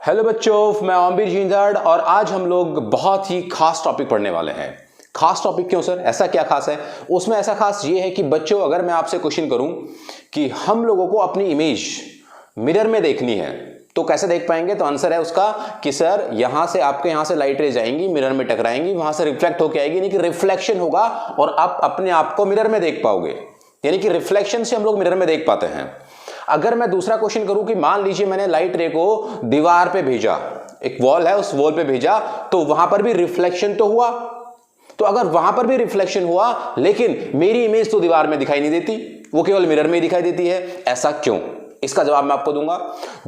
Hello बच्चों, मैं ओमवीर जिंदाड़ और आज हम लोग बहुत ही खास टॉपिक पढ़ने वाले हैं। खास टॉपिक क्यों सर, ऐसा क्या खास है? उसमें ऐसा खास ये है कि बच्चों, अगर मैं आपसे क्वेश्चन करूं कि हम लोगों को अपनी इमेज मिरर में देखनी है तो कैसे देख पाएंगे, तो आंसर है उसका कि सर यहां से आपके यहां से लाइट रेज आएंगी, मिरर में टकराएंगी, वहां से रिफ्लेक्ट होकर आएगी, यानी कि रिफ्लेक्शन होगा और आप अपने आप को मिरर में देख पाओगे। यानी कि रिफ्लेक्शन से हम लोग मिरर में देख पाते हैं। अगर मैं दूसरा क्वेश्चन करूं कि मान लीजिए मैंने लाइट रे को दीवार पे भेजा, एक वॉल है, उस वॉल पे भेजा, तो वहां पर भी रिफ्लेक्शन तो हुआ। तो अगर वहां पर भी रिफ्लेक्शन हुआ लेकिन मेरी इमेज तो दीवार में दिखाई नहीं देती, वो केवल मिरर में ही दिखाई देती है, ऐसा क्यों? इसका जवाब मैं आपको दूंगा।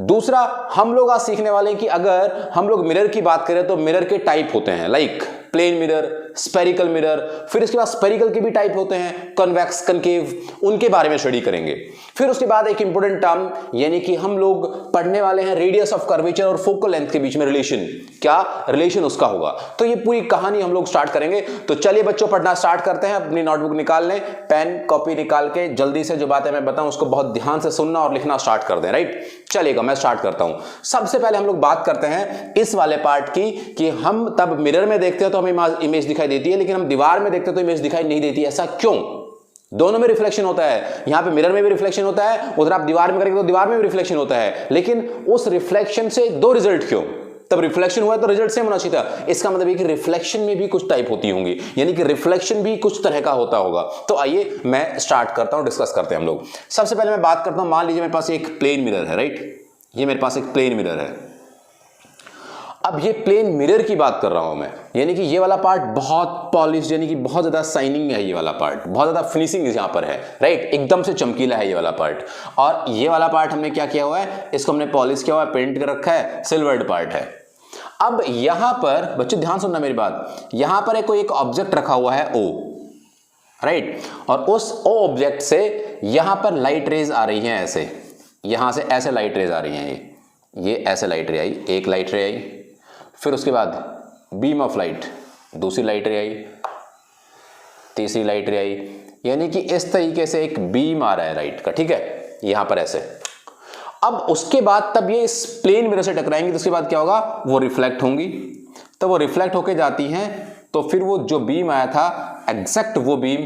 दूसरा, हम लोग आज सीखने वाले हैं कि अगर हम लोग मिरर की बात करें तो मिरर के टाइप होते हैं, like plane mirror, spherical mirror, फिर इसके बाद स्पेरिकल के भी टाइप होते हैं, कन्वेक्स, कनकेव, उनके बारे में स्टडी करेंगे। फिर उसके बाद एक इंपॉर्टेंट टर्म, यानी कि हम लोग पढ़ने वाले हैं रेडियस ऑफ कर्वेचर और फोकल लेंथ के बीच में रिलेशन, क्या रिलेशन उसका होगा। तो ये पूरी कहानी हम लोग स्टार्ट करेंगे। तो चलिए बच्चों, पढ़ना स्टार्ट करते हैं। अपनी नोटबुक निकाल लें, पेन कॉपी निकाल के जल्दी से जो बातें मैं बताऊं उसको बहुत ध्यान से सुनना और लिखना स्टार्ट कर दें। राइट, चलिएगा मैं स्टार्ट करता हूं। सबसे पहले हम लोग बात करते हैं इस वाले पार्ट की कि हम तब मिरर में देखते हैं तो हमें इमेज दिखाई देती है, लेकिन हम दीवार में देखते हैं तो इमेज दिखाई नहीं देती। ऐसा क्यों? दोनों में रिफ्लेक्शन होता है, यहां पे मिरर में भी रिफ्लेक्शन होता है, उधर आप दीवार में करेंगे तो दीवार में भी रिफ्लेक्शन होता है, लेकिन उस रिफ्लेक्शन से दो रिजल्ट क्यों? तब रिफ्लेक्शन हुआ तो रिजल्ट सेम होना चाहिए था। इसका मतलब है कि रिफ्लेक्शन में भी कुछ टाइप होती होंगी, यानी कि रिफ्लेक्शन भी कुछ तरह का होता होगा। तो आइए मैं स्टार्ट करता हूं, डिस्कस करते हैं हम लोग। सबसे पहले मैं बात करता हूं, मान लीजिए मेरे पास एक प्लेन मिरर है। राइट, ये मेरे पास एक प्लेन मिरर है। अब ये प्लेन मिरर की बात कर रहा हूं मैं, यानी कि ये वाला पार्ट बहुत पॉलिश, यानी कि बहुत ज्यादा शाइनिंग है, ये वाला पार्ट बहुत ज्यादा फिनिशिंग यहां पर है। राइट, एकदम से चमकीला है ये वाला पार्ट। और ये वाला पार्ट हमने क्या किया हुआ है, इसको हमने पॉलिश किया हुआ है, पेंट कर रखा है, सिल्वर्ड पार्ट है। अब यहां पर बच्चों ध्यान सुनना मेरी बात, यहां पर कोई एक ऑब्जेक्ट रखा हुआ है O, राइट, और उस O ऑब्जेक्ट से यहां पर लाइट रेज आ रही है, ऐसे यहां से ऐसे लाइट रेज आ रही हैं, ये ऐसे लाइट रे आई, एक लाइट रे आई, फिर उसके बाद बीम ऑफ लाइट, दूसरी लाइट रे आई, तीसरी लाइट रे आई, यानी कि इस तरीके से एक बीम आ रहा है लाइट का। ठीक है, यहां पर ऐसे। अब उसके बाद तब ये इस प्लेन मिरर से टकराएंगी तो उसके बाद क्या होगा, वो रिफ्लेक्ट होंगी। तो वो रिफ्लेक्ट होके जाती हैं, तो फिर वो जो बीम आया था एग्जैक्ट वो बीम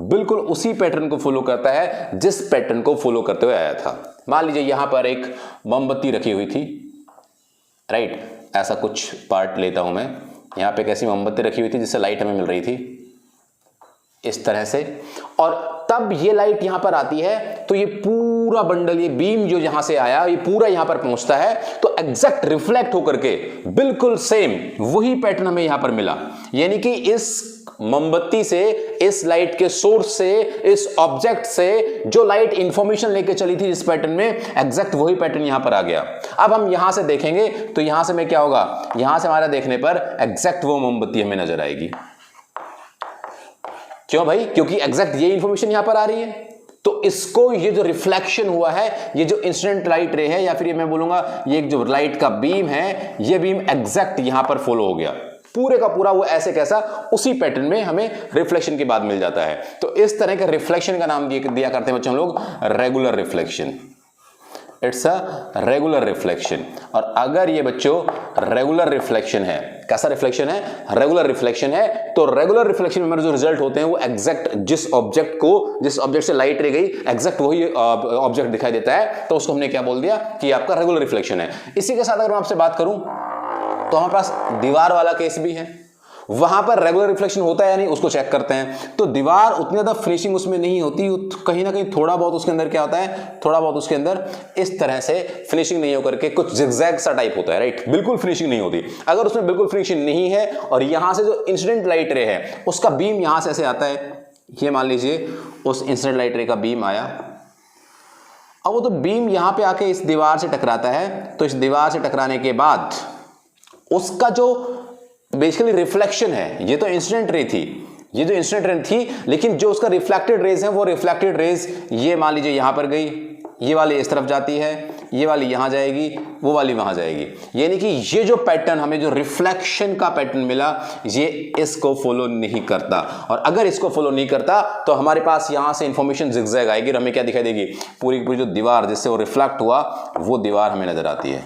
बिल्कुल उसी पैटर्न को फॉलो करता है जिस पैटर्न को फॉलो करते हुए आया था। मान लीजिए यहां पर एक मोमबत्ती रखी हुई थी। राइट, ऐसा कुछ पार्ट लेता हूं मैं, यहां पे कैसी मोमबत्ती रखी हुई थी जिससे लाइट हमें मिल रही थी इस तरह से, और तब ये लाइट यहां पर आती है तो ये पूरा बंडल, ये बीम जो यहां से आया ये पूरा यहां पर पहुंचता है, तो एग्जैक्ट रिफ्लेक्ट होकर के बिल्कुल सेम वही पैटर्न हमें यहां पर मिला। यानी कि इस मोमबत्ती से, इस लाइट के सोर्स से, इस ऑब्जेक्ट से जो लाइट इंफॉर्मेशन लेके चली थी इस पैटर्न में, एग्जैक्ट वही पैटर्न यहां पर आ गया। अब हम यहां से देखेंगे तो यहां से में क्या होगा, यहां से हमारा देखने पर एग्जैक्ट वो मोमबत्ती हमें नजर आएगी। क्यों भाई? क्योंकि एग्जैक्ट ये इंफॉर्मेशन यहां पर आ रही है। तो इसको, ये जो रिफ्लेक्शन हुआ है, ये जो इंसिडेंट लाइट रे है, या फिर ये मैं बोलूंगा ये जो लाइट का बीम है, ये बीम एग्जैक्ट यहां पर फॉलो हो गया, पूरे का पूरा वो ऐसे कैसा उसी पैटर्न में हमें रिफ्लेक्शन के बाद मिल जाता है। तो इस तरह के रिफ्लेक्शन का नाम दिया करते हैं बच्चों हम लोग regular reflection. It's a regular reflection. और अगर ये बच्चों रेगुलर रिफ्लेक्शन है, कैसा रिफ्लेक्शन है, रेगुलर रिफ्लेक्शन है, तो रेगुलर रिफ्लेक्शन में जो रिजल्ट होते हैं वो एग्जैक्ट जिस ऑब्जेक्ट से लाइट रे गई एग्जैक्ट वही ऑब्जेक्ट दिखाई देता है, तो उसको हमने क्या बोल दिया कि आपका रेगुलर रिफ्लेक्शन है। इसी के साथ अगर मैं आपसे बात करूं तो हमारे पास दीवार वाला केस भी है, वहां पर रेगुलर रिफ्लेक्शन होता है या नहीं उसको चेक करते हैं। तो दीवार उतनी ज्यादा फिनिशिंग उसमें नहीं होती, कहीं ना कहीं थोड़ा बहुत उसके अंदर क्या होता है, थोड़ा बहुत उसके अंदर इस तरह से फिनिशिंग नहीं होकर के कुछ जिगजैग सा टाइप होता है। राइट, बिल्कुल फिनिशिंग नहीं होती। अगर उसमें बिल्कुल फिनिशिंग नहीं है और यहां से जो इंसिडेंट लाइट रे है उसका बीम यहां से ऐसे आता है, ये मान लीजिए उस इंसिडेंट लाइट रे का बीम आया, अब वो तो बीम यहां पे आके इस दीवार से टकराता है, तो इस दीवार से टकराने के बाद उसका जो बेसिकली रिफ्लेक्शन है, ये तो इंसिडेंट रे थी, ये जो इंसिडेंट रे थी, लेकिन जो उसका रिफ्लेक्टेड रेज है वो रिफ्लेक्टेड रेज ये मान लीजिए यहां पर गई, ये वाली इस तरफ जाती है, ये वाली यहां जाएगी, वो वाली वहां जाएगी। यानी कि ये जो पैटर्न हमें जो रिफ्लेक्शन का पैटर्न मिला ये इसको फॉलो नहीं करता, और अगर इसको फॉलो नहीं करता तो हमारे पास यहां से इंफॉर्मेशन जिगजैग आएगी और हमें क्या दिखाई देगी, पूरी की पूरी जो दीवार जिससे वो रिफ्लेक्ट हुआ वो दीवार हमें नजर आती है।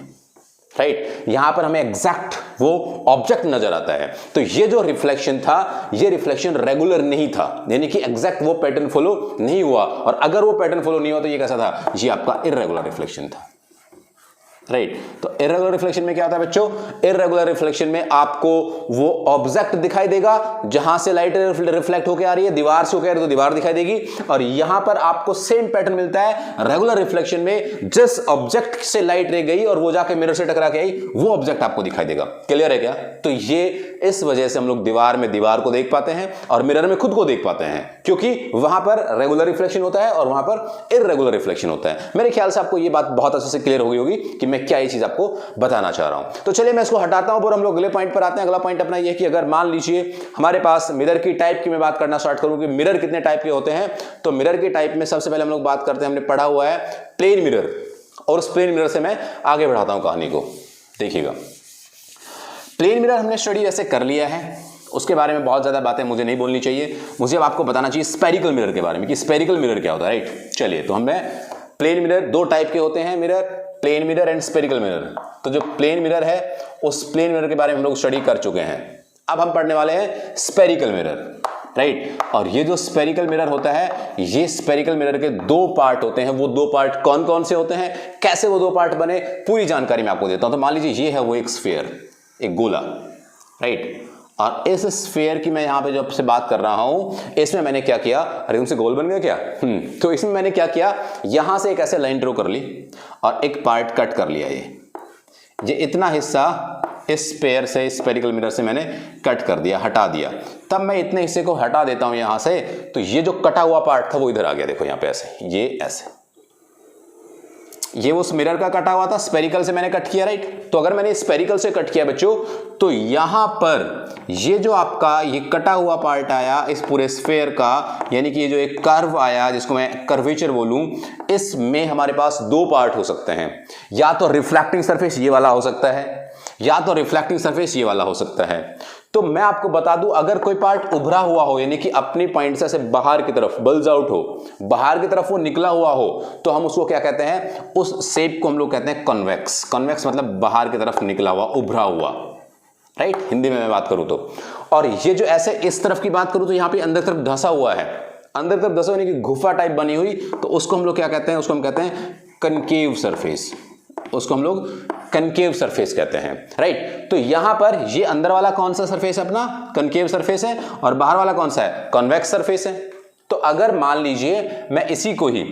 राइट, यहां पर हमें एग्जैक्ट वो ऑब्जेक्ट नजर आता है। तो ये जो रिफ्लेक्शन था, ये रिफ्लेक्शन रेगुलर नहीं था, यानी कि एग्जैक्ट वो पैटर्न फॉलो नहीं हुआ, और अगर वो पैटर्न फॉलो नहीं हुआ तो ये कैसा था, ये आपका इर्रेगुलर रिफ्लेक्शन था। राइट, तो इर्रेगुलर रिफ्लेक्शन में क्या होता है बच्चों, इर्रेगुलर रिफ्लेक्शन में आपको वो ऑब्जेक्ट दिखाई देगा जहां से लाइट रिफ्लेक्ट होकर आ रही है, दीवार से होकर आ रही है तो दीवार दिखाई देगी, और यहां पर आपको सेम पैटर्न मिलता है रेगुलर रिफ्लेक्शन में, जिस ऑब्जेक्ट से लाइट रे गई और वो जाके मिरर से टकरा के आई, वो ऑब्जेक्ट आपको दिखाई देगा। क्लियर है क्या? तो ये इस वजह से हम लोग दीवार में दीवार को देख पाते हैं और मिरर में खुद को देख पाते हैं, क्योंकि वहां पर रेगुलर रिफ्लेक्शन होता है और वहां पर इर्रेगुलर रिफ्लेक्शन होता है। मेरे ख्याल से आपको ये बात बहुत अच्छे से क्लियर हो गई होगी कि मैं क्या ये चीज आपको बताना चाह रहा हूं। तो चलिए मैं इसको हटाता हूं और हम लोग अगले पॉइंट पर आते हैं। अगला पॉइंट अपना ये कि अगर मान लीजिए हमारे पास मिरर की टाइप की मैं बात करना स्टार्ट करूं कि मिरर कितने टाइप के होते हैं, तो मिरर की टाइप में सबसे पहले हम लोग बात करते हैं, हमने पढ़ा हुआ है प्लेन मिरर, और उस प्लेन मिरर से मैं आगे बढ़ाता हूं कहानी को। देखिएगा, प्लेन मिरर हमने स्टडी ऐसे कर लिया है, उसके बारे में बहुत ज्यादा बातें मुझे नहीं बोलनी चाहिए, मुझे अब आपको बताना चाहिए स्फेरिकल मिरर के बारे में कि स्फेरिकल मिरर क्या होता है। राइट, चलिए तो हमें प्लेन मिरर दो टाइप के होते हैं mirror, plane mirror and spherical mirror. तो जो प्लेन मिरर है उस प्लेन मिरर के बारे में हम लोग स्टडी कर चुके हैं, अब हम पढ़ने वाले हैं स्फेरिकल मिरर। राइट, और ये जो स्फेरिकल मिरर होता है, ये स्फेरिकल मिरर के दो पार्ट होते हैं। वो दो पार्ट कौन कौन से होते हैं, कैसे वो दो पार्ट बने, पूरी जानकारी मैं आपको देता हूं। तो मान लीजिए ये है वो एक स्फीयर, एक गोला। राइट, और इस स्फीयर की मैं यहां पे जब से बात कर रहा हूं, इसमें मैंने क्या किया, अरे उनसे गोल बन गया क्या? तो इसमें मैंने क्या किया, यहां से एक ऐसे लाइन ड्रॉ कर ली और एक पार्ट कट कर लिया। ये इतना हिस्सा इस स्फीयर से, स्फेरिकल मिरर से मैंने कट कर दिया, हटा दिया। तब मैं इतने हिस्से को हटा देता हूं यहां से, तो ये जो कटा हुआ पार्ट था वो इधर आ गया। देखो यहां पे ऐसे, ये ऐसे, ये उस मिरर का कटा हुआ था, स्फेरिकल से मैंने कट किया। राइट, तो अगर मैंने स्फेरिकल से कट किया बच्चों, तो यहां पर ये जो आपका ये कटा हुआ पार्ट आया इस पूरे स्फेयर का, यानी कि ये जो एक कर्व आया जिसको मैं कर्वेचर बोलूं, इसमें हमारे पास दो पार्ट हो सकते हैं, या तो रिफ्लेक्टिंग सरफेस ये वाला हो सकता है, या तो रिफ्लेक्टिंग सरफेस ये वाला हो सकता है। तो मैं आपको बता दूं, अगर कोई पार्ट उभरा हुआ हो, यानी कि अपनी पॉइंट से बाहर की तरफ बल्ज आउट हो, बाहर की तरफ वो निकला हुआ हो, तो हम उसको क्या कहते हैं, उस शेप को हम लोग कहते हैं कॉन्वेक्स। कॉन्वेक्स मतलब बाहर की तरफ निकला हुआ, उभरा हुआ। राइट, हिंदी में मैं बात करूं तो। और ये जो ऐसे इस तरफ की बात करूं तो यहां पे अंदर तरफ धंसा हुआ है, अंदर तरफ धंसा, यानी कि गुफा टाइप बनी हुई, तो उसको हम लोग क्या कहते हैं, उसको हम कहते हैं कनकेव सरफेस। उसको हम लोग कनकेव सरफेस कहते हैं। राइट, तो यहां पर ये अंदर वाला कौन सा सरफेस है, अपना कनकेव सरफेस है, और बाहर वाला कौन सा है, कॉन्वेक्स सरफेस है। तो अगर मान लीजिए मैं इसी को ही,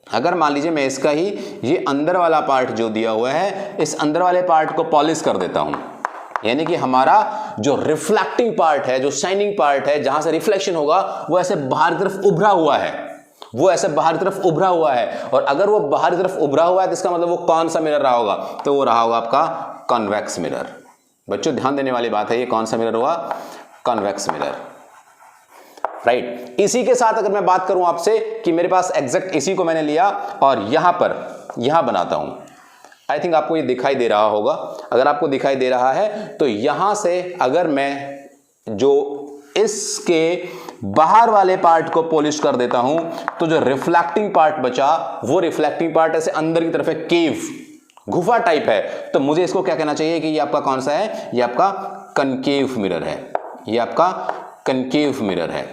अगर मान लीजिए मैं इसका ही ये अंदर वाला पार्ट जो दिया हुआ है, इस अंदर वाले पार्ट को पॉलिश कर देता हूं, यानी कि हमारा जो रिफ्लेक्टिंग पार्ट है, जो शाइनिंग पार्ट है, जहां से रिफ्लेक्शन होगा, वो ऐसे बाहर की तरफ उभरा हुआ है, वो ऐसे बाहर की तरफ उभरा हुआ है। और अगर वो बाहर की तरफ उभरा हुआ है तो इसका मतलब वो कौन सा मिरर रहा होगा, तो वो रहा होगा आपका कॉन्वेक्स मिरर। बच्चों ध्यान देने वाली बात है, ये कौन सा मिरर हुआ, कॉन्वेक्स मिरर। राइट, इसी के साथ अगर मैं बात करूं आपसे कि मेरे पास एग्जैक्ट इसी को मैंने लिया और यहां पर यहां बनाता हूं, आई थिंक आपको ये दिखाई दे रहा होगा। अगर आपको दिखाई दे रहा है तो यहां से अगर मैं जो इसके बाहर वाले पार्ट को पॉलिश कर देता हूं, तो जो रिफ्लेक्टिंग पार्ट बचा, वो रिफ्लेक्टिंग पार्ट ऐसे अंदर की तरफ है, केव, गुफा टाइप है। तो मुझे इसको क्या कहना चाहिए कि ये आपका कौन सा है, ये आपका कनकेव मिरर है, ये आपका कनकेव मिरर है।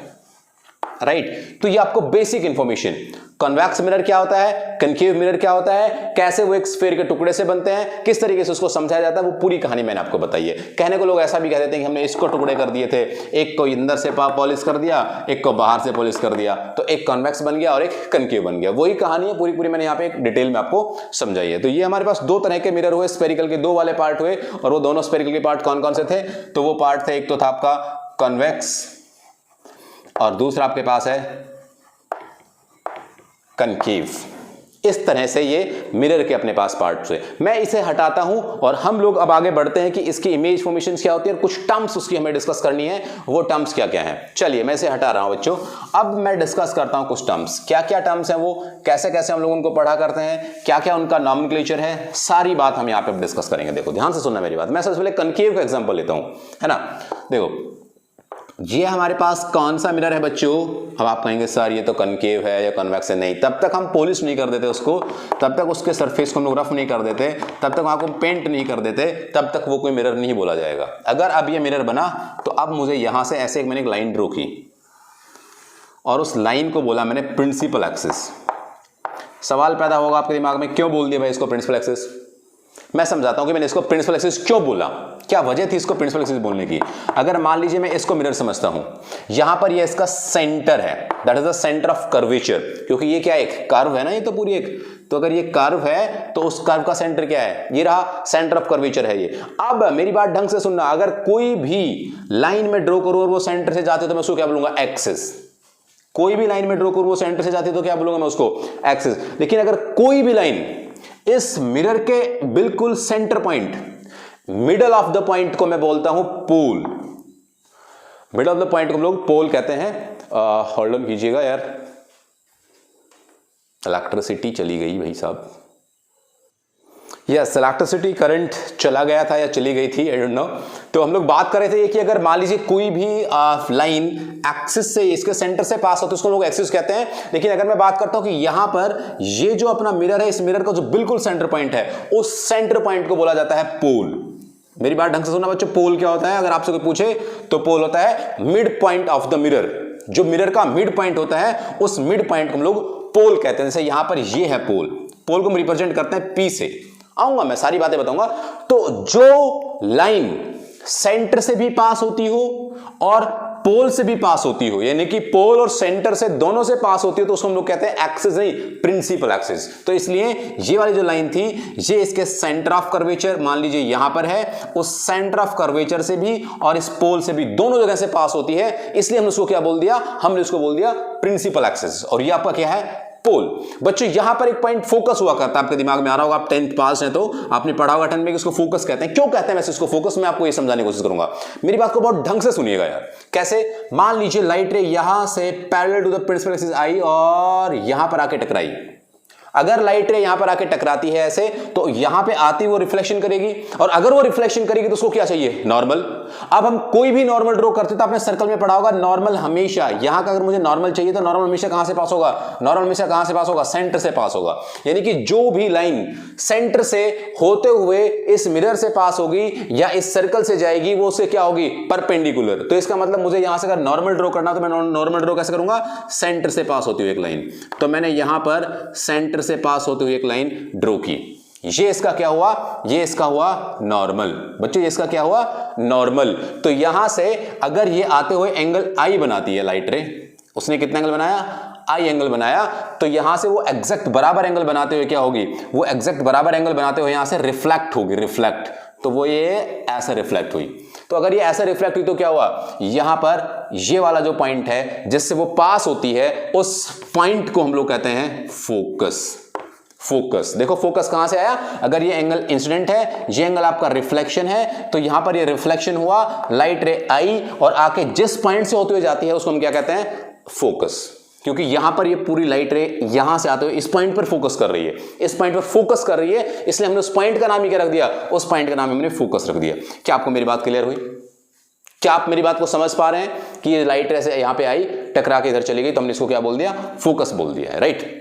राइट, तो ये आपको बेसिक इंफॉर्मेशन, कॉन्वेक्स मिरर क्या होता है, कनकेव मिरर क्या होता है, कैसे वो एक स्फीयर के टुकड़े से बनते हैं, किस तरीके से उसको समझाया जाता है, वो पूरी कहानी मैंने आपको बताई है। कहने को लोग ऐसा भी कह देते हैं कि हमने इसको टुकड़े कर दिए थे, एक को अंदर से पॉलिश कर दिया, एक को बाहर से पॉलिश कर दिया, तो एक कॉन्वेक्स बन गया और एक कनकेव बन गया। वही कहानी है पूरी मैंने यहाँ पे एक डिटेल में आपको समझाई है। तो ये हमारे पास दो तरह के मिरर हुए, स्फेरिकल के दो वाले पार्ट हुए, और वो दोनों स्फेरिकल के पार्ट कौन कौन से थे, तो वो पार्ट थे, एक तो था आपका कॉन्वेक्स और दूसरा आपके पास है कनकेव। इस तरह से ये मिरर के अपने पास पार्ट्स हुए। मैं इसे हटाता हूं और हम लोग अब आगे बढ़ते हैं कि इसकी इमेज फॉर्मेशन क्या होती है और कुछ टर्म्स उसकी हमें डिस्कस करनी है। वो टर्म्स क्या क्या हैं, चलिए मैं इसे हटा रहा हूं बच्चों। अब मैं डिस्कस करता हूं कुछ टर्म्स, क्या क्या टर्म्स हैं, वो कैसे कैसे हम लोग उनको पढ़ा करते हैं, क्या क्या उनका नॉमेनक्लेचर है, सारी बात हम यहां पे डिस्कस करेंगे। देखो ध्यान से सुनना मेरी बात। मैं सबसे पहले कनकेव का एग्जांपल लेता हूं, है ना। देखो ये हमारे पास कौन सा मिरर है बच्चों? अब आप कहेंगे सर ये तो कनकेव है या कन्वेक्स है। नहीं, तब तक हम पॉलिश नहीं कर देते उसको, तब तक उसके सरफेस को हम लोग रफ नहीं कर देते, तब तक वहां को पेंट नहीं कर देते, तब तक वो कोई मिरर नहीं बोला जाएगा। अगर अब ये मिरर बना तो अब मुझे यहां से ऐसे मैंने एक लाइन ड्रॉ की और उस लाइन को बोला मैंने प्रिंसिपल एक्सिस। सवाल पैदा होगा आपके दिमाग में, क्यों बोल दिया भाई इसको प्रिंसिपल एक्सिस? मैं समझाता हूं कि मैंने इसको प्रिंसिपल एक्सिस क्यों बोला, क्या वजह थी इसको प्रिंसिपल एक्सिस बोलने की। अगर मान लीजिए मैं इसको मिरर समझता हूं, यहां पर ये इसका सेंटर है, that is the centre of curvature, क्योंकि ये क्या एक कर्व है ना, ये तो पूरी एक, तो अगर ये कर्व है तो उस कर्व का सेंटर क्या है? ये रहा सेंटर ऑफ कर्वेचर है ये। अब मेरी बात ढंग से सुनना, अगर कोई भी लाइन में ड्रॉ करूं और वो सेंटर से जाते तो मैं उसको क्या बोलूंगा? एक्सिस। कोई भी लाइन में ड्रॉ करूं वो सेंटर से जाती तो क्या बोलूंगा मैं उसको? एक्सिस। लेकिन अगर कोई भी लाइन इस मिरर के बिल्कुल centre point, middle of the point को मैं बोलता हूं पोल। मिडल ऑफ द पॉइंट को हम लोग पोल कहते हैं। होल्ड ऑन कीजिएगा यार, इलेक्ट्रिसिटी चली गई भाई साहब। यस, इलेक्ट्रिसिटी करंट चला गया था या चली गई थी, आई डोंट नो। तो हम लोग बात कर रहे थे कि अगर मान लीजिए कोई भी लाइन एक्सिस से, इसके सेंटर से पास होती है उसको लोग एक्सिस कहते हैं। लेकिन अगर मैं बात करता हूं कि यहां पर ये जो अपना मिरर है, इस मिरर का जो बिल्कुल सेंटर पॉइंट है, उस सेंटर पॉइंट को बोला जाता है पोल। मेरी बात ढंग से सुनना बच्चों, पोल क्या होता है? अगर आपसे कोई पूछे तो पोल होता है mid point of the mirror. जो मिरर का मिड पॉइंट होता है उस मिड पॉइंट को हम लोग पोल कहते हैं। जैसे यहां पर ये है पोल, पोल को हम रिप्रेजेंट करते हैं पी से। आऊंगा मैं सारी बातें बताऊंगा। तो जो लाइन सेंटर से भी पास होती हो और पोल से भी पास होती हो, यानी कि पोल और सेंटर से दोनों से पास होती हो, तो उसको हम लोग कहते हैं एक्सिस, नहीं प्रिंसिपल एक्सिस। तो इसलिए ये वाली जो लाइन थी, ये इसके सेंटर ऑफ कर्वेचर मान लीजिए यहां पर है, उस सेंटर ऑफ कर्वेचर से भी और इस पोल से भी दोनों जगह से पास होती है। इसलिए हमने उसको क्या बोल दिया? हमने उसको बोल दिया प्रिंसिपल एक्सिस। और ये आपका क्या है? पोल। बच्चों यहां पर एक पॉइंट फोकस हुआ करता है, आपके दिमाग में आ रहा होगा, आप 10th पास हैं तो आपने पढ़ा होगा 10th में कि इसको फोकस कहते हैं। क्यों कहते हैं वैसे इसको फोकस? मैं आपको ये समझाने की कोशिश करूंगा। मेरी बात को बहुत ढंग से सुनिएगा यार। कैसे? मान लीजिए लाइट रे यहां से parallel to the principal axis I और यहां पर आके टकराई। अगर लाइट रे यहां पर आके टकराती है ऐसे, तो यहां पे आती वो रिफ्लेक्शन करेगी, और अगर वो रिफ्लेक्शन करेगी तो उसको क्या चाहिए? नॉर्मल। अब हम कोई भी नॉर्मल ड्रॉ करते तो आपने सर्कल में पढ़ा होगा, नॉर्मल हमेशा यहां का, अगर मुझे नॉर्मल चाहिए तो नॉर्मल हमेशा कहां से पास होगा? नॉर्मल हमेशा कहां से पास होगा? सेंटर से पास होगा। यानी कि जो भी लाइन सेंटर से होते हुए इस मिरर से पास होगी या इस सर्कल से जाएगी, वो उससे क्या होगी? परपेंडिकुलर। तो इसका मतलब मुझे यहां से अगर नॉर्मल ड्रॉ करना तो मैं नॉर्मल ड्रॉ कैसे करूंगा? सेंटर से पास होती हुई एक लाइन। तो मैंने यहां पर सेंटर से पास होते हुए एक लाइन ड्रॉ की। ये इसका क्या हुआ? ये इसका हुआ नॉर्मल। बच्चों ये इसका क्या हुआ? नॉर्मल। तो यहां से अगर ये आते हुए एंगल आई बनाती है लाइट रे, उसने कितना एंगल बनाया? आई एंगल बनाया। तो यहां से वो एग्जैक्ट बराबर एंगल बनाते हुए क्या होगी? वो एग्जैक्ट बराबर एंगल बनाते हुए यहां से रिफ्लेक्ट होगी, रिफ्लेक्ट। तो वो ये ऐसे रिफ्लेक्ट हुई। तो अगर ये ऐसे रिफ्लेक्ट हुई तो क्या हुआ? यहां पर ये वाला जो पॉइंट है जिससे वो पास होती है, उस पॉइंट को हम लोग कहते हैं फोकस। फोकस। देखो फोकस कहां से आया? अगर ये एंगल इंसिडेंट है, ये एंगल आपका रिफ्लेक्शन है, तो यहां पर ये रिफ्लेक्शन हुआ, लाइट रे आई और आके जिस पॉइंट से होते हुए जाती है उसको हम क्या कहते हैं? फोकस। क्योंकि यहां पर ये पूरी लाइट रे यहां से आते हुए इस पॉइंट पर फोकस कर रही है, इस पॉइंट पर फोकस कर रही है, इसलिए हमने उस पॉइंट का नाम ही क्या रख दिया? उस पॉइंट का नाम हमने फोकस रख दिया। क्या आपको मेरी बात क्लियर हुई? क्या आप मेरी बात को समझ पा रहे हैं कि ये लाइट रे से यहां पे आई, टकरा के इधर चली गई, तो हमने इसको क्या बोल दिया? फोकस बोल दिया है, राइट।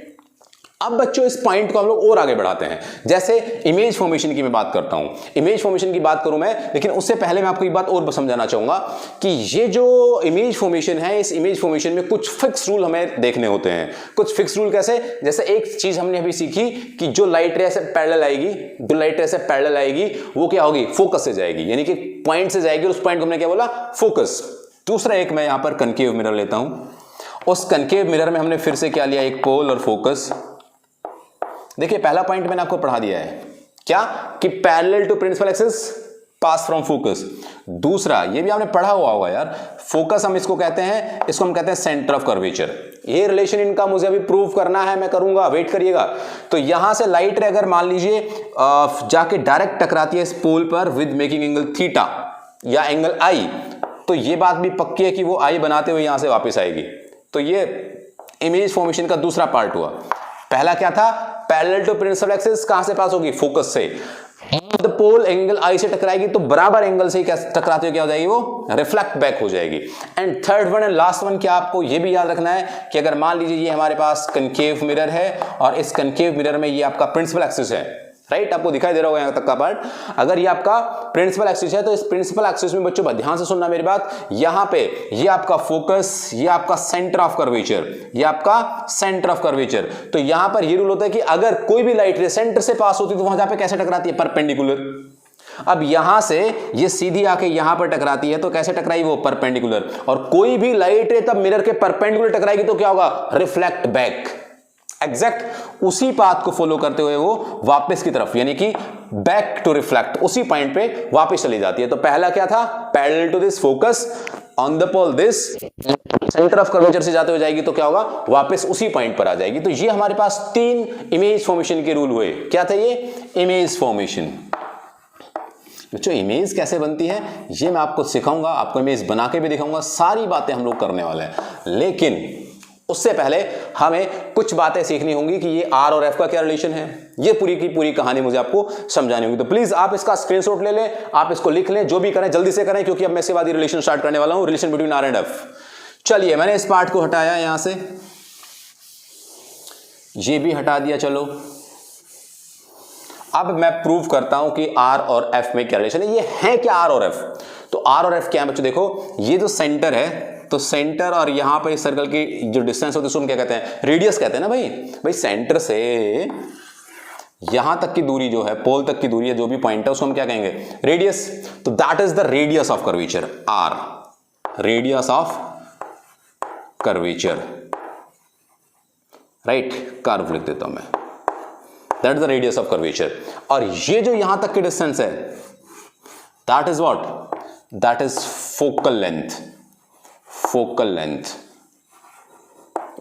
अब बच्चों इस पॉइंट को हम लोग और आगे बढ़ाते हैं। जैसे इमेज फॉर्मेशन की मैं बात करता हूं, इमेज फॉर्मेशन की बात करूं मैं, लेकिन उससे पहले मैं आपको एक बात और समझाना चाहूंगा कि ये जो इमेज फॉर्मेशन है, इस इमेज फॉर्मेशन में कुछ फिक्स रूल हमें देखने होते हैं। कुछ फिक्स रूल कैसे? जैसे एक चीज हमने अभी सीखी कि जो लाइट रे से पैरेलल आएगी, जो लाइट रे से पैरेलल आएगी वो क्या होगी? फोकस से जाएगी, यानी कि पॉइंट से जाएगी, उस पॉइंट को हमने क्या बोला? फोकस। दूसरा एक मैं यहां पर कनकेव मिरर लेता हूं, उस कनकेव मिरर में हमने फिर से क्या लिया? एक पोल और फोकस। देखिए पहला पॉइंट मैंने आपको पढ़ा दिया है, क्या? कि parallel to principal axis pass from focus. दूसरा ये भी आपने पढ़ा हुआ होगा यार, फोकस हम इसको कहते हैं, इसको हम कहते हैं सेंटर ऑफ कर्वेचर। ये रिलेशन इनका मुझे अभी प्रूव करना है, मैं करूंगा, वेट करिएगा। तो यहां से लाइट रे अगर मान लीजिए जाके डायरेक्ट टकराती है इस पोल पर विद मेकिंग एंगल थीटा या एंगल आई, तो ये बात भी पक्की है कि वो आई बनाते हुए यहां से वापस आएगी। तो ये इमेज फॉर्मेशन का दूसरा पार्ट हुआ। पहला क्या था? पैरेलल टू प्रिंसिपल एक्सिस कहां से पास होगी? फोकस से। द पोल एंगल आई से टकराएगी तो बराबर एंगल से क्या टकराते हुए क्या हो जाएगी, वो रिफ्लेक्ट बैक हो जाएगी। And third one and last one, क्या आपको ये भी याद रखना है कि अगर मान लीजिए ये हमारे पास कनकेव मिरर है और इस कनकेव मिरर में ये आपका प्रिंसिपल एक्सिस है, राइट, आपको दिखाई दे रहा होगा यहां तक का पार्ट। अगर ये आपका प्रिंसिपल एक्सिस है तो इस प्रिंसिपल एक्सिस में बच्चों ध्यान से सुनना मेरी बात, यहां पे ये आपका फोकस, ये आपका सेंटर ऑफ कर्वेचर, ये आपका सेंटर ऑफ कर्वेचर। तो यहां पर ये रूल होता है कि अगर कोई भी लाइट रे सेंटर से पास होती है तो वहां जहां पे कैसे टकराती है, परपेंडिकुलर। अब यहां से ये सीधी आके यहां पर टकराती है तो कैसे टकराई, वो परपेंडिकुलर। और कोई भी लाइट रे तब मिरर के परपेंडिकुलर टकराएगी तो क्या होगा, रिफ्लेक्ट बैक। एग्जैक्ट उसी पाथ को फॉलो करते हुए वो वापस की तरफ, यानी कि बैक टू रिफ्लेक्ट, उसी पॉइंट पे वापस चली जाती है। तो पहला क्या था, parallel to this focus on the pole this, centre of curvature से जाते हुए जाएगी तो क्या होगा, वापस उसी पॉइंट पर आ जाएगी। तो ये हमारे पास 3 इमेज फॉर्मेशन के रूल हुए। क्या थे ये, इमेज फॉर्मेशन। बच्चों इमेज कैसे बनती है ये मैं आपको सिखाऊंगा, आपको इमेज बना के भी दिखाऊंगा, सारी बातें हम लोग करने वाले हैं। लेकिन उससे पहले हमें कुछ बातें सीखनी होंगी कि ये आर और एफ का क्या रिलेशन है, ये पूरी की पूरी कहानी मुझे आपको समझानी होगी। तो प्लीज आप इसका स्क्रीनशॉट ले लें, आप इसको लिख लें, जो भी करें जल्दी से करें, क्योंकि अब मैं इसके बाद ये रिलेशन स्टार्ट करने वाला हूं, relation between R and F. चलिए मैंने इस पार्ट को हटाया, यहां से ये भी हटा दिया। चलो अब मैं प्रूव करता हूं कि आर और एफ में क्या रिलेशन है। ये है क्या आर और एफ, तो आर और एफ क्या है बच्चों, देखो ये जो सेंटर है, तो सेंटर और यहां पर इस सर्कल की जो डिस्टेंस होती है उसको क्या कहते हैं, रेडियस कहते हैं ना भाई सेंटर से यहां तक की दूरी जो है, पोल तक की दूरी है, जो भी पॉइंट है उसको हम क्या कहेंगे, रेडियस। तो that is the radius of curvature, R, radius of curvature, right, curve लिख देता हूं मैं, that is the radius of curvature. और ये जो यहां तक की डिस्टेंस है, that is what, that is focal length, focal length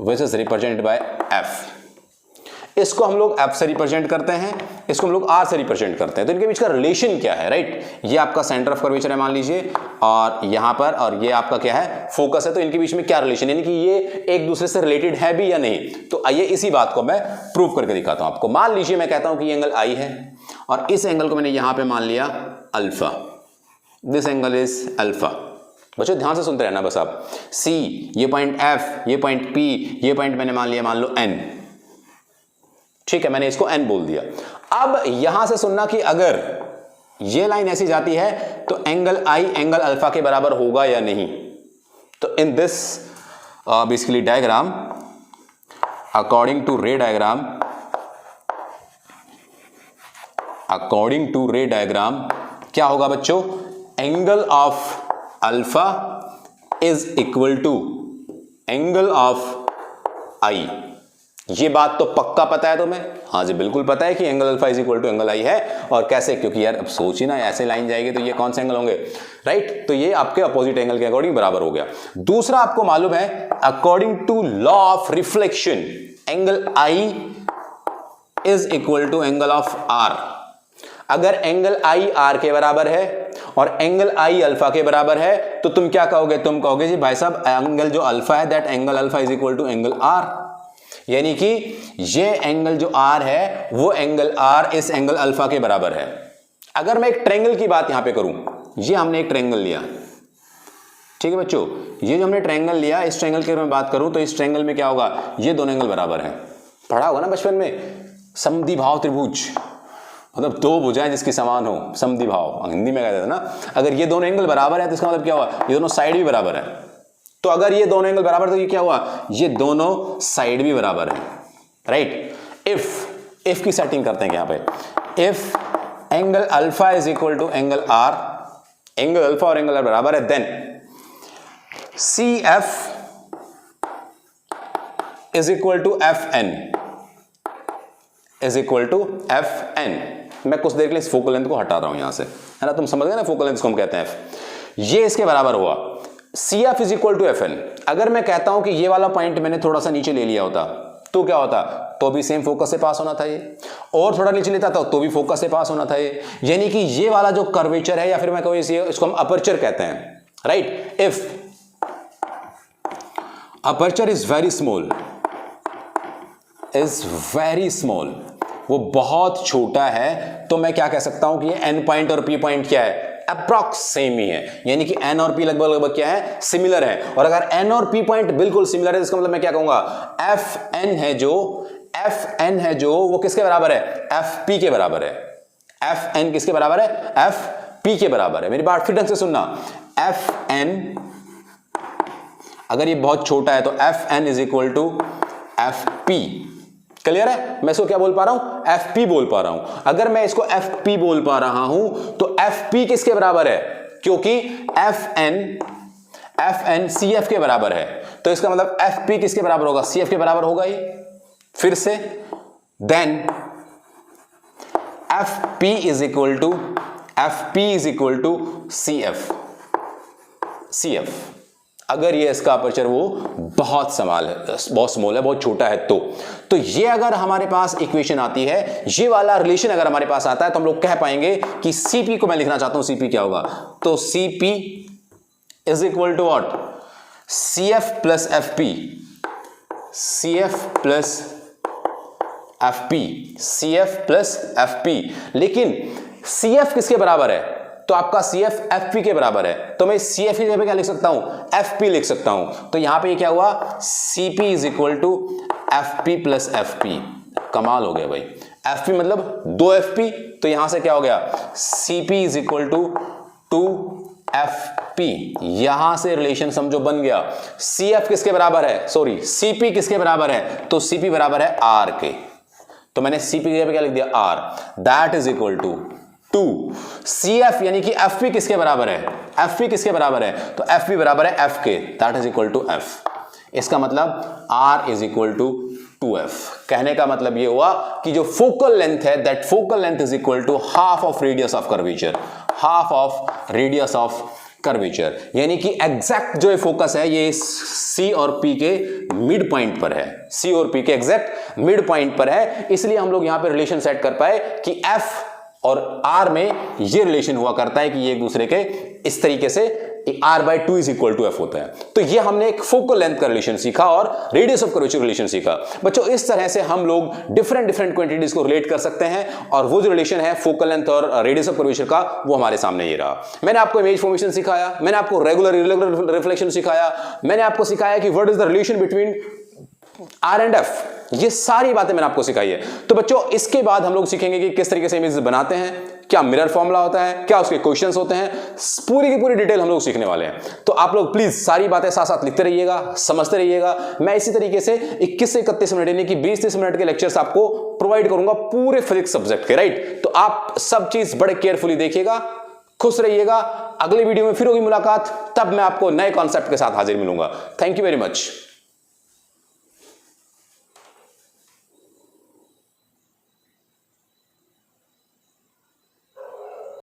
which is represented by F. इसको हम लोग एफ से रिप्रेजेंट करते हैं, इसको हम लोग आर से रिप्रेजेंट करते हैं। तो इनके बीच का रिलेशन क्या है, राइट, ये आपका सेंटर ऑफ कर्वेचर है मान लीजिए, और यहां पर, और ये आपका क्या है, फोकस है। तो इनके बीच में क्या रिलेशन, यानी कि ये एक दूसरे से रिलेटेड है भी या नहीं। तो आइए इसी बात को मैं प्रूव करके दिखाता हूं आपको। मान लीजिए मैं कहता हूं कि ये एंगल आई है और इस एंगल को मैंने यहां पे मान लिया alpha, this angle is alpha. बच्चों ध्यान से सुनते रहना बस आप। सी, ये पॉइंट एफ, ये पॉइंट पी, ये पॉइंट मैंने मान लिया, मान लो एन, ठीक है, मैंने इसको एन बोल दिया। अब यहां से सुनना कि अगर ये लाइन ऐसी जाती है तो एंगल आई एंगल अल्फा के बराबर होगा या नहीं। तो in this basically diagram, according to ray diagram, according to ray diagram क्या होगा बच्चों, angle of alpha is equal to angle of I. ये बात तो पक्का पता है तुम्हें, हाँ जी बिल्कुल पता है कि angle alpha is equal to angle I है। और कैसे, क्योंकि यार अब सोचिए ना, ऐसे लाइन जाएगी तो ये कौन से एंगल होंगे, राइट, तो ये आपके अपोजिट एंगल के अकॉर्डिंग बराबर हो गया। दूसरा आपको मालूम है, according to law of reflection, angle I is equal to angle of R. अगर एंगल आई आर के बराबर है और एंगल आई अल्फा के बराबर है तो तुम क्या कहोगे, तुम कहोगे जी भाई साहब एंगल जो अल्फा है, that angle alpha is equal to angle R, यानी कि ये एंगल जो आर है वो एंगल आर इस एंगल अल्फा के बराबर है। अगर मैं एक ट्रायंगल की बात यहां पे करूं, ये हमने एक ट्रायंगल लिया, ठीक है बच्चों, ये जो हमने ट्रायंगल लिया, इस ट्रायंगल की मैं बात करूं तो इस ट्रायंगल में क्या होगा, ये दोनों एंगल बराबर हैं। पढ़ा होगा ना बचपन में, समद्विभाव त्रिभुज, मतलब दो भुजाएं जिसकी समान हो, समद्विभाव हिंदी में कहते थे ना। अगर ये दोनों एंगल बराबर है तो इसका मतलब क्या हुआ, ये दोनों साइड भी बराबर है। तो अगर ये दोनों एंगल बराबर तो ये क्या हुआ, ये दोनों साइड भी बराबर है, राइट। इफ की सेटिंग करते हैं यहां पे, if angle alpha is equal to angle R, angle alpha और एंगल आर बराबर है, then C F is equal to F N, is equal to F N. मैं कुछ देर के लिए इस फोकल लेंथ को हटा रहा हूं यहां से, है ना, तुम समझ गए ना, फोकल लेंथ को हम कहते हैं एफ। ये इसके बराबर हुआ, C F is equal to F N. अगर मैं कहता हूं कि ये वाला पॉइंट मैंने थोड़ा सा नीचे ले लिया होता तो क्या होता, तो भी सेम फोकस से पास होना था ये, और थोड़ा नीचे लेता था तो भी फोकस से पास होना था ये। यानी कि ये वाला जो कर्वेचर है, या फिर मैं कहूं इसको हम अपर्चर कहते हैं, right. If aperture is very small, is very small, वो बहुत छोटा है, तो मैं क्या कह सकता हूं कि ये n पॉइंट और p पॉइंट क्या है, अप्रॉक्स सेम ही है, यानी कि n और p लगभग लगभग क्या है, सिमिलर है। और अगर n और p पॉइंट बिल्कुल सिमिलर है, इसका मतलब मैं क्या कहूंगा, fn है जो वो किसके बराबर है, fp के बराबर है। fn किसके बराबर है, fp के बराबर है। मेरी बात फिर ढंग से सुनना, fn अगर ये बहुत छोटा है तो fn is equal to fp। Clear है, मैं इसको क्या बोल पा रहा हूं, fp बोल पा रहा हूं। अगर मैं इसको fp बोल पा रहा हूं तो fp किसके बराबर है, क्योंकि fn cf के बराबर है, तो इसका मतलब fp किसके बराबर होगा, cf के बराबर होगा ही। फिर से then fp is equal to cf। अगर ये इसका अपर्चर वो बहुत स्मॉल है, बहुत छोटा है, तो ये अगर हमारे पास इक्वेशन आती है, ये वाला रिलेशन अगर हमारे पास आता है, तो हम लोग कह पाएंगे कि Cp को मैं लिखना चाहता हूं, Cp क्या होगा, तो Cp is equal to what, Cf plus fp, Cf plus fp। लेकिन Cf किसके बराबर है, तो आपका CF FP के बराबर है, तो मैं CF की जगह पे क्या लिख सकता हूं, FP लिख सकता हूं। तो यहां पे ये क्या हुआ, CP is equal to FP plus FP। कमाल हो गया भाई, FP मतलब 2 FP, तो यहां से क्या हो गया, CP is equal to 2 FP। यहां से रिलेशन समझो बन गया। CF किसके बराबर है, सॉरी CP किसके बराबर है, तो CP बराबर है R के, तो मैंने CP की जगह पे क्या लिख दिया, R। That is equal to 2 CF, यानी कि FP किसके बराबर है, FP किसके बराबर है, तो FP बराबर है F के, that is equal to F। इसका मतलब R is equal to 2F। कहने का मतलब ये हुआ कि जो फोकल लेंथ है, that focal length is equal to half of radius of curvature, half of radius of curvature, यानी कि एग्जैक्ट जो फोकस है ये C और P के मिड पॉइंट पर है, C और P के एग्जैक्ट मिड पॉइंट पर है। इसलिए हम लोग यहां पे रिलेशन सेट कर पाए कि F और R में ये रिलेशन हुआ करता है कि ये एक दूसरे के इस तरीके से R/2 is equal to F होता है। तो ये हमने एक फोकल लेंथ का रिलेशन सीखा और रेडियस ऑफ कर्वेचर रिलेशन सीखा। बच्चों इस तरह से हम लोग डिफरेंट क्वांटिटीज को रिलेट कर सकते हैं, और वो जो रिलेशन है फोकल लेंथ और रेडियस ऑफ कर्वेचर का, वो हमारे सामने ये रहा। मैंने आपको इमेज फॉर्मेशन सिखाया, मैंने आपको रेगुलर इरेगुलर रिफ्लेक्शन सिखाया, मैंने आपको सिखाया कि what is the relation between R and F, ये सारी बातें मैंने आपको सिखाई है। तो बच्चों इसके बाद हम लोग सीखेंगे कि किस तरीके से इमेज बनाते हैं, क्या मिरर फॉर्मूला होता है, क्या उसके क्वेश्चंस होते हैं, पूरी की पूरी डिटेल हम लोग सीखने वाले हैं। तो आप लोग प्लीज सारी बातें साथ साथ लिखते रहिएगा, समझते रहिएगा। मैं इसी तरीके से 21 से 31 मिनट यानी कि 20-30 मिनट के लेक्चर्स आपको प्रोवाइड करूंगा पूरे फिजिक्स सब्जेक्ट के, राइट। तो आप सब चीज बड़े केयरफुली देखिएगा, खुश रहिएगा। अगले वीडियो में फिर होगी मुलाकात, तब मैं आपको नए कॉन्सेप्ट के साथ हाजिर मिलूंगा। Thank you very much.